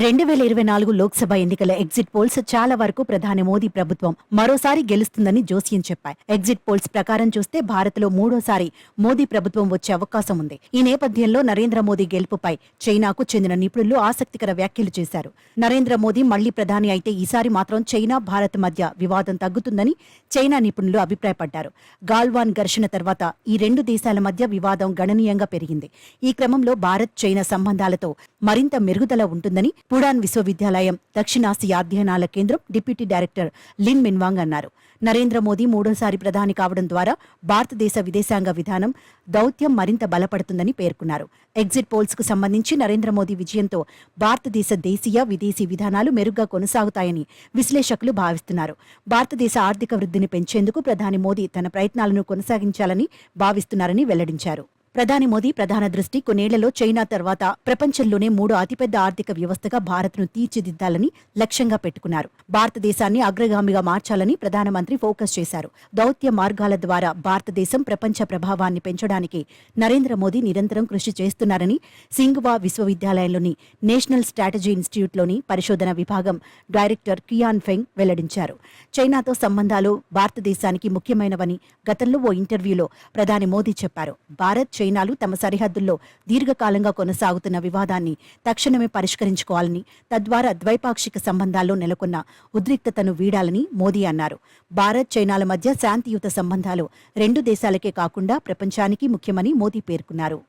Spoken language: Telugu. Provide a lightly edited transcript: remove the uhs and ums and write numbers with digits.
2024 లోక్సభ ఎన్నికల ఎగ్జిట్ పోల్స్ చాలా వరకు ప్రధాని మోదీ ప్రభుత్వం మరోసారి గెలుస్తుందని జోస్యం చెప్పాయి. ఎగ్జిట్ పోల్స్ ప్రకారం చూస్తే భారత్లో మూడోసారి మోదీ ప్రభుత్వం వచ్చే అవకాశం ఉంది. ఈ నేపథ్యంలో నరేంద్ర మోదీ గెలుపుపై చైనాకు చెందిన నిపుణులు ఆసక్తికర వ్యాఖ్యలు చేశారు. నరేంద్ర మోదీ మళ్లీ ప్రధాని అయితే ఈసారి మాత్రం చైనా భారత్ మధ్య వివాదం తగ్గుతుందని చైనా నిపుణులు అభిప్రాయపడ్డారు. గాల్వాన్ ఘర్షణ తర్వాత ఈ రెండు దేశాల మధ్య వివాదం గణనీయంగా పెరిగింది. ఈ క్రమంలో భారత్ చైనా సంబంధాలతో మరింత మెరుగుదల ఉంటుందని పుడాన్ విశ్వవిద్యాలయం దక్షిణాసియా అధ్యయనాల కేంద్రం డిప్యూటీ డైరెక్టర్ లిన్ మిన్వాంగ్ అన్నారు. నరేంద్ర మోదీ మూడోసారి ప్రధాని కావడం ద్వారా భారతదేశ విదేశాంగ విధానం దౌత్యం మరింత బలపడుతుందని పేర్కొన్నారు. ఎగ్జిట్ పోల్స్ కు సంబంధించి నరేంద్ర మోదీ విజయంతో భారతదేశ దేశీయ విదేశీ విధానాలు మెరుగ్గా కొనసాగుతాయని విశ్లేషకులు భావిస్తున్నారు. భారతదేశ ఆర్థిక వృద్ధిని పెంచేందుకు ప్రధాని మోదీ తన ప్రయత్నాలను కొనసాగించాలని భావిస్తున్నారని వెల్లడించారు. ప్రధాని మోదీ ప్రధాన దృష్టి కొన్నేళ్లలో చైనా తర్వాత ప్రపంచంలోనే మూడో అతిపెద్ద ఆర్థిక వ్యవస్థగా భారత్ను తీర్చిదిద్దాలని లక్ష్యంగా పెట్టుకున్నారు. భారతదేశాన్ని అగ్రగామిగా మార్చాలని ప్రధానమంత్రి ఫోకస్ చేశారు. దౌత్య మార్గాల ద్వారా భారతదేశం ప్రపంచ ప్రభావాన్ని పెంచడానికి నరేంద్ర మోదీ నిరంతరం కృషి చేస్తున్నారని సింఘ్వా విశ్వవిద్యాలయంలోని నేషనల్ స్ట్రాటజీ ఇన్స్టిట్యూట్లోని పరిశోధన విభాగం డైరెక్టర్ కియాన్ ఫెంగ్ వెల్లడించారు. చైనాతో సంబంధాలు భారతదేశానికి ముఖ్యమైనవని గతంలో ఓ ఇంటర్వ్యూలో ప్రధాని మోదీ చెప్పారు. భారత్ చైనాలు తమ సరిహద్దుల్లో దీర్ఘకాలంగా కొనసాగుతున్న వివాదాన్ని తక్షణమే పరిష్కరించుకోవాలని, తద్వారా ద్వైపాక్షిక సంబంధాల్లో నెలకొన్న ఉద్రిక్తతను వీడాలని మోదీ అన్నారు. భారత్ చైనాల మధ్య శాంతియుత సంబంధాలు రెండు దేశాలకే కాకుండా ప్రపంచానికి ముఖ్యమని మోదీ పేర్కొన్నారు.